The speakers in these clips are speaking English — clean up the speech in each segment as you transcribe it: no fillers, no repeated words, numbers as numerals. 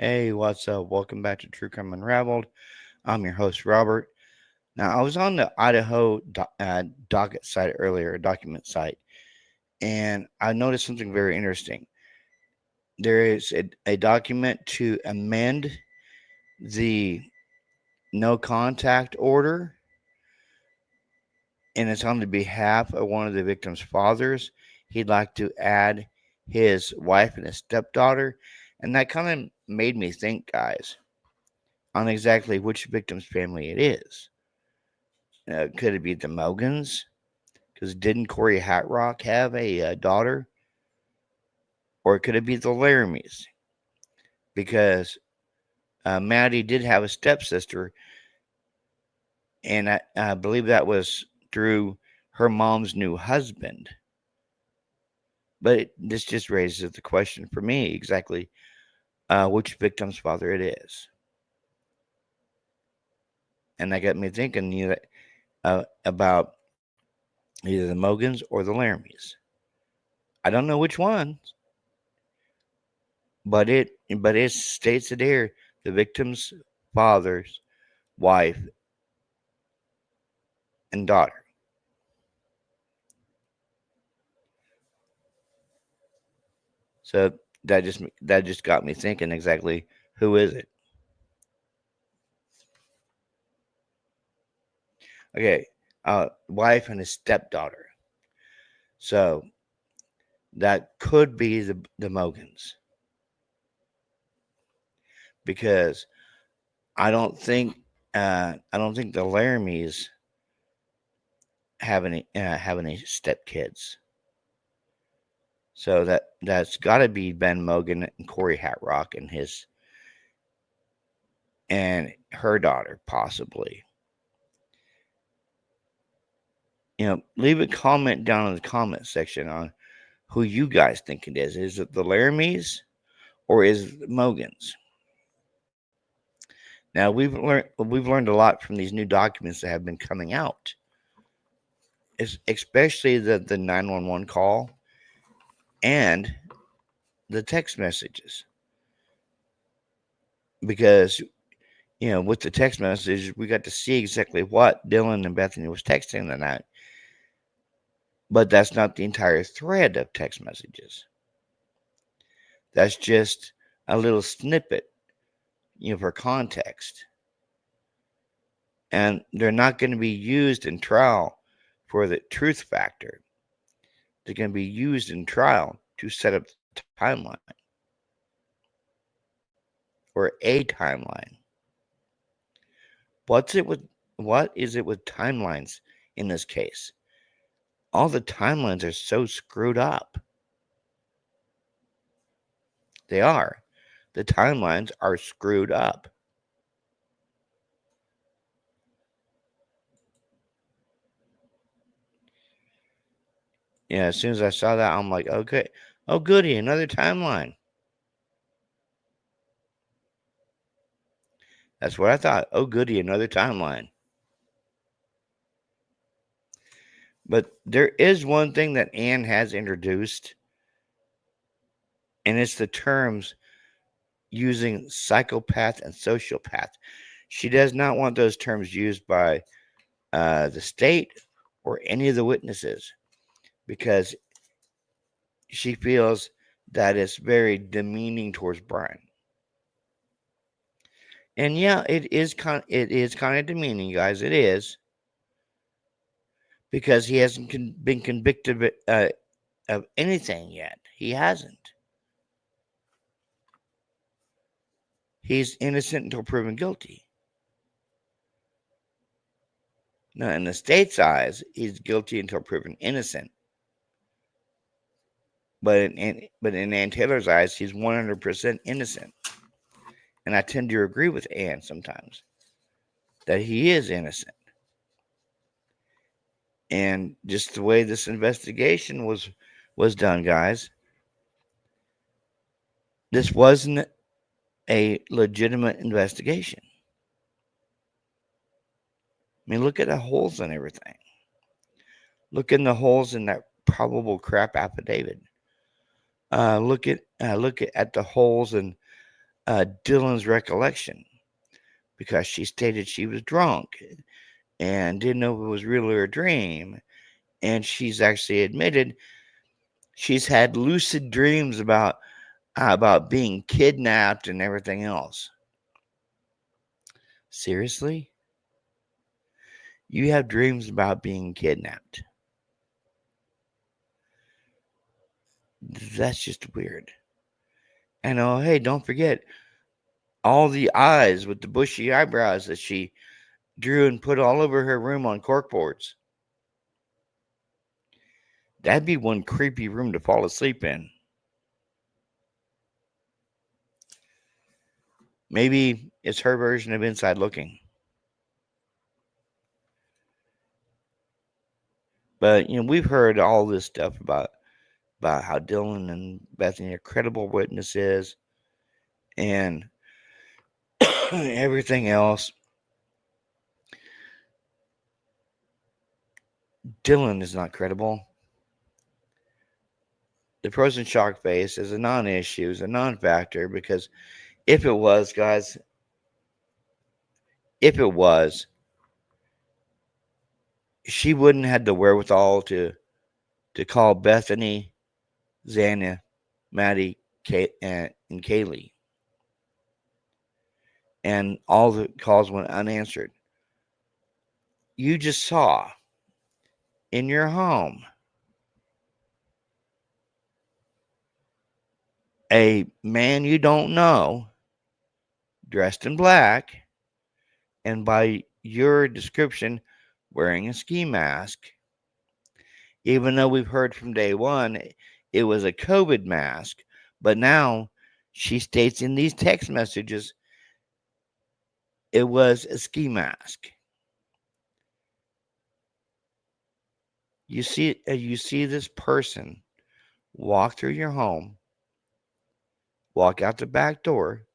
Hey, what's up? Welcome back to True Crime Unraveled. I'm your host, Robert. Now, I was on the Idaho docket site earlier, a document site, and I noticed something very interesting. There is a document to amend the no contact order, and it's on the behalf of one of the victim's fathers. He'd like to add his wife and his stepdaughter, and that kind of made me think, guys, on exactly which victim's family it is. Could it be the Mogans? Because didn't Corey Hatrock have a daughter? Or could it be the Laramie's? Because Maddie did have a stepsister, and I believe that was through her mom's new husband. But this just raises the question for me exactly which victim's father it is. And that got me thinking about either the Mogans or the Laramie's. I don't know which one, but it states it here: the victim's father's wife and daughter. So that just got me thinking exactly who is it? Okay, wife and his stepdaughter. So that could be the Mogans because I don't think the Laramies have any stepkids. So that's got to be Ben Mogan and Corey Hatrock and her daughter possibly. Leave a comment down in the comment section on who you guys think it is. Is it the Laramies or is it the Mogans? Now we've learned a lot from these new documents that have been coming out, especially the 911 call and the text messages. Because with the text messages, we got to see exactly what Dylan and Bethany was texting that night. But that's not the entire thread of text messages. That's just a little snippet, for context. And they're not going to be used in trial for the truth factor. They're going to be used in trial to set up the timeline or a timeline. What is it with timelines in this case? All the timelines are so screwed up. They are. The timelines are screwed up. Yeah, as soon as I saw that, I'm like, okay, oh goody, another timeline. That's what I thought. Oh goody, another timeline. But there is one thing that Anne has introduced, and it's the terms using psychopath and sociopath. She does not want those terms used by the state or any of the witnesses because she feels that it's very demeaning towards Brian. And yeah, it is kind of demeaning, guys. It is because he hasn't been convicted of anything yet. He hasn't. He's innocent until proven guilty. Now, in the state's eyes, he's guilty until proven innocent. But in Ann Taylor's eyes, he's 100% innocent. And I tend to agree with Ann sometimes that he is innocent. And just the way this investigation was done, guys, this wasn't a legitimate investigation. I mean, look at the holes in everything. Look in the holes in that probable crap affidavit. Look at the holes in Dylan's recollection because she stated she was drunk and didn't know if it was real or a dream. And she's actually admitted she's had lucid dreams about being kidnapped and everything else. Seriously? You have dreams about being kidnapped. That's just weird. And oh, hey, don't forget all the eyes with the bushy eyebrows that she drew and put all over her room on corkboards. That'd be one creepy room to fall asleep in. Maybe it's her version of inside looking. But we've heard all this stuff about how Dylan and Bethany are credible witnesses and everything else. Dylan is not credible. The frozen shock face is a non-issue, is a non-factor because if it was, guys, if it was, she wouldn't have the wherewithal to call Bethany, Xana, Maddie, and Kaylee, and all the calls went unanswered. You just saw in your home a man you don't know dressed in black and by your description wearing a ski mask, even though we've heard from day one it was a COVID mask. But now she states in these text messages it was a ski mask. You see this person walk through your home, walk out the back door,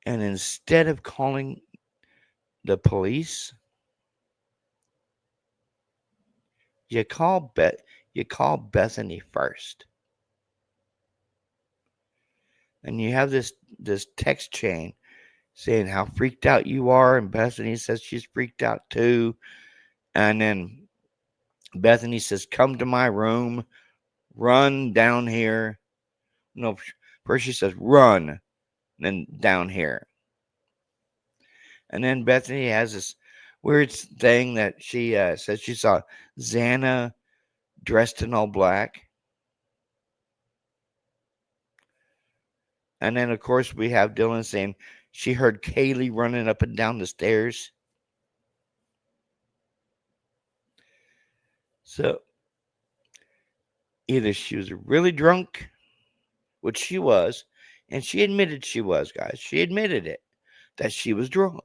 and instead of calling the police, you call Bethany first. And you have this text chain saying how freaked out you are, and Bethany says she's freaked out too. And then Bethany says, "Come to my room, run down here." No, first she says, "Run," then down here. And then Bethany has this weird thing that she says she saw Xana dressed in all black. And then, of course, we have Dylan saying she heard Kaylee running up and down the stairs. So either she was really drunk, which she was, and she admitted she was, guys. She admitted it, that she was drunk.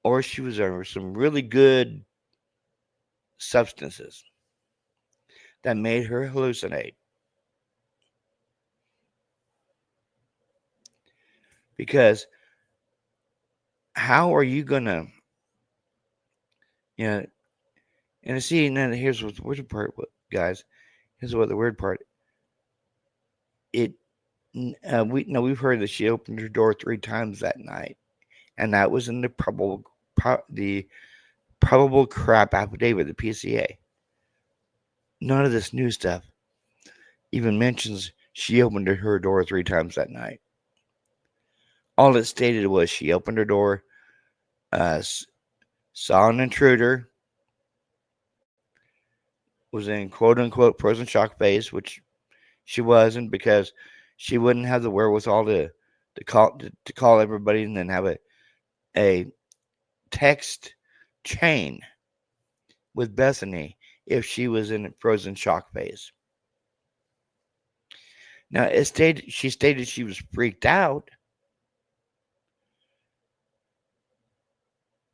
Or she was on some really good substances that made her hallucinate. Because how are you going to, you know, and see, and then here's what the weird part, guys. Here's what the weird part. We've heard that she opened her door 3 times that night, and that was in the probable crap affidavit, the PCA. None of this new stuff even mentions she opened her door 3 times that night. All it stated was she opened her door, saw an intruder, was in quote unquote frozen shock phase, which she wasn't because she wouldn't have the wherewithal to call everybody and then have a text chain with Bethany if she was in frozen shock phase. Now she stated she was freaked out,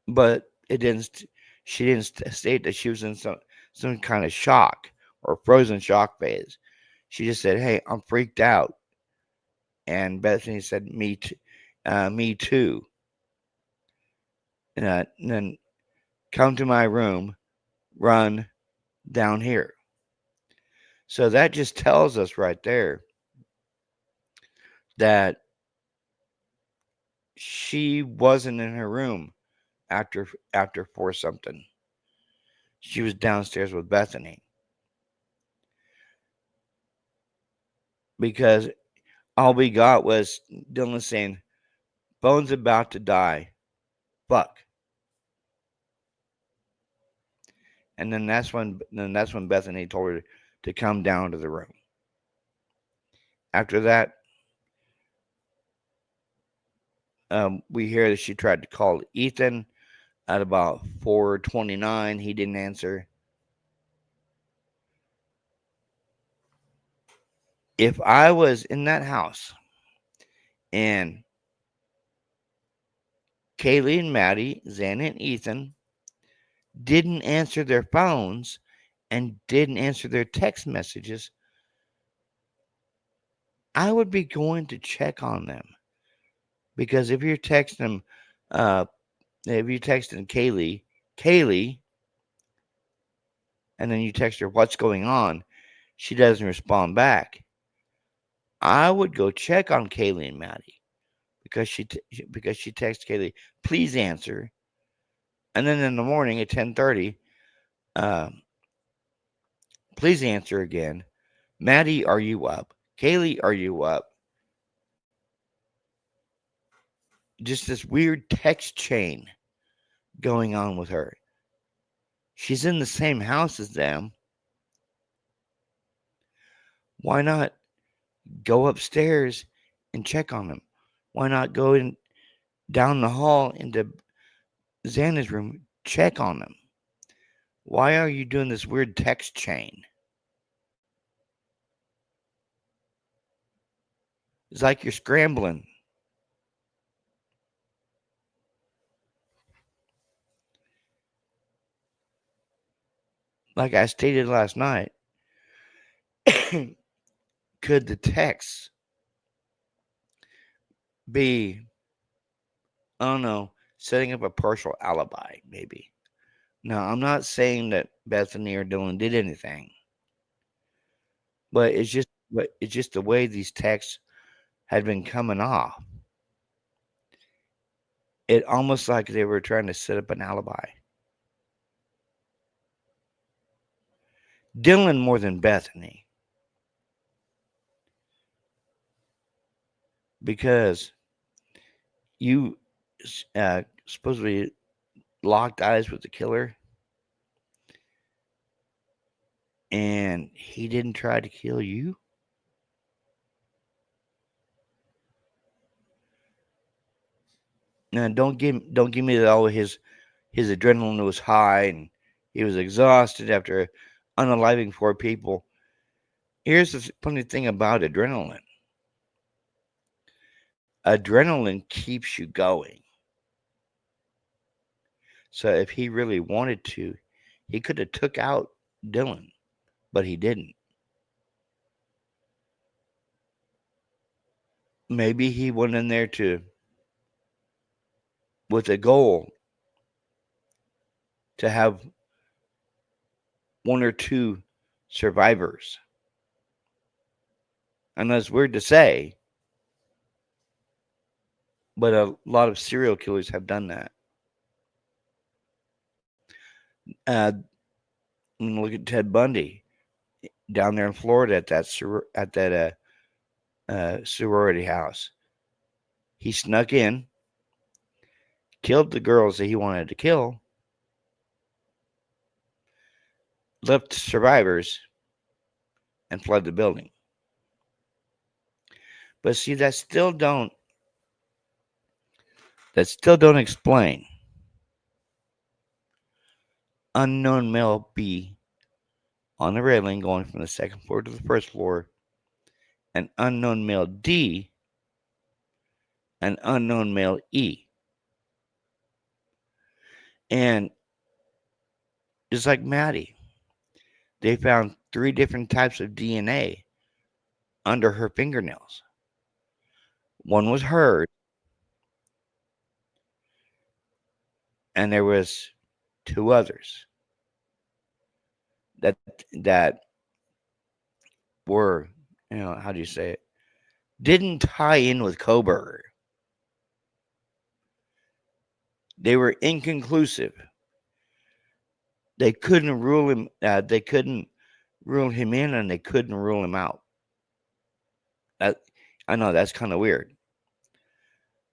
but she didn't state that she was in some kind of shock or frozen shock phase. She just said, "Hey, I'm freaked out," and Bethany said, "Me too." Me too. And then come to my room, run down here. So that just tells us right there that she wasn't in her room after 4 something. She was downstairs with Bethany because all we got was Dylan saying, "Bones about to die. Fuck." And then that's when Bethany told her to come down to the room. After that, we hear that she tried to call Ethan at about 4:29. He didn't answer. If I was in that house and Kaylee and Maddie, Zan and Ethan didn't answer their phones and didn't answer their text messages, I would be going to check on them. Because if you're texting them, uh, if you're texting Kaylee, and then you text her, "What's going on?" She doesn't respond back. I would go check on Kaylee and Maddie because she texts Kaylee, "Please answer." And then in the morning at 10:30, um, "Please answer again. Maddie, are you up? Kaylee, are you up?" Just this weird text chain going on with her. She's in the same house as them. Why not go upstairs and check on them? Why not go down the hall into Xana's room, check on them? Why are you doing this weird text chain? It's like you're scrambling. Like I stated last night, could the text be, I don't know, setting up a partial alibi, maybe? Now, I'm not saying that Bethany or Dylan did anything, but it's just the way these texts had been coming off. It almost like they were trying to set up an alibi. Dylan more than Bethany, because you supposedly locked eyes with the killer, and he didn't try to kill you. Now, don't give me that. All his adrenaline was high and he was exhausted after unaliving 4 people. Here's the funny thing about adrenaline. Adrenaline keeps you going. So if he really wanted to, he could have took out Dylan, but he didn't. Maybe he went in there to with a goal to have 1 or 2 survivors. And that's weird to say, but a lot of serial killers have done that. Uh, look at Ted Bundy down there in Florida at that sorority house. He snuck in, killed the girls that he wanted to kill, left survivors, and fled the building. But see, that still don't explain unknown male B on the railing going from the second floor to the first floor, an unknown male D, an unknown male E. And just like Maddie, they found 3 different types of DNA under her fingernails. One was hers, and there was 2 others that were, how do you say it? didn't tie in with Koberger. They were inconclusive. They couldn't rule him. They couldn't rule him in, and they couldn't rule him out. I know that's kind of weird,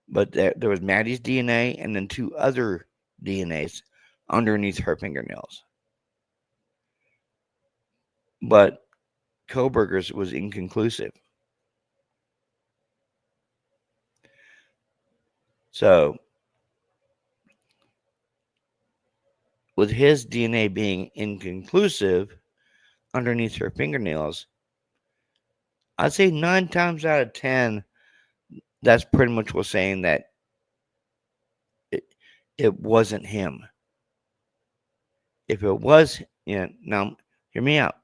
but there was Maddie's DNA and then 2 other DNAs underneath her fingernails. But Koberger's was inconclusive. So, with his DNA being inconclusive underneath her fingernails, I'd say 9 times out of 10, that's pretty much what's saying that it wasn't him. If it was, now hear me out.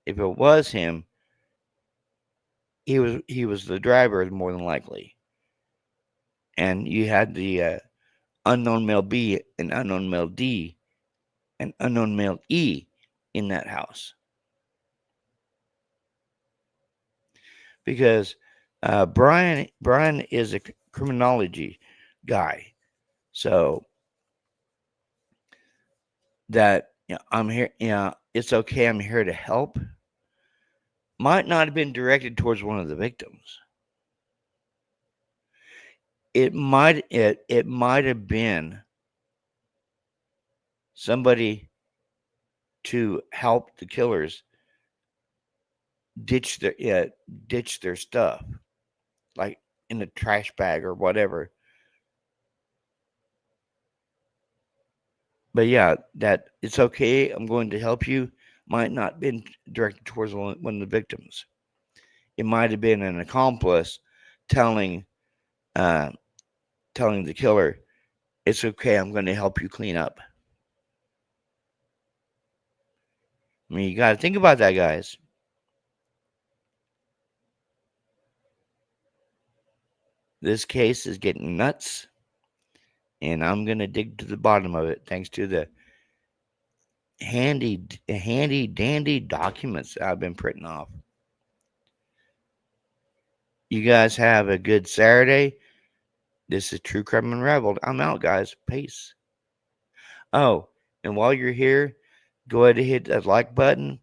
If it was him, he was the driver more than likely, and you had the unknown male B and unknown male D and unknown male E in that house, because Brian is a criminology guy, so that I'm here. It's okay. I'm here to help. Might not have been directed towards one of the victims. It might have been somebody to help the killers ditch their stuff, like in a trash bag or whatever. But yeah, that it's okay. I'm going to help you. Might not have been directed towards one of the victims. It might have been an accomplice telling the killer, "It's okay. I'm going to help you clean up." I mean, you got to think about that, guys. This case is getting nuts, and I'm going to dig to the bottom of it thanks to the handy dandy documents I've been printing off. You guys have a good Saturday. This is True Crime Unraveled. I'm out, guys. Peace. Oh, and while you're here, go ahead and hit that like button,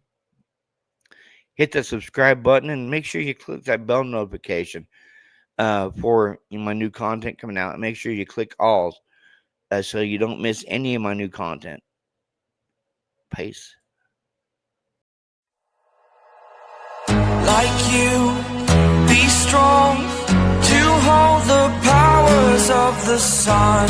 hit the subscribe button, and make sure you click that bell notification for my new content coming out. And make sure you click all so you don't miss any of my new content. Peace. Like you, be strong to hold the powers of the sun.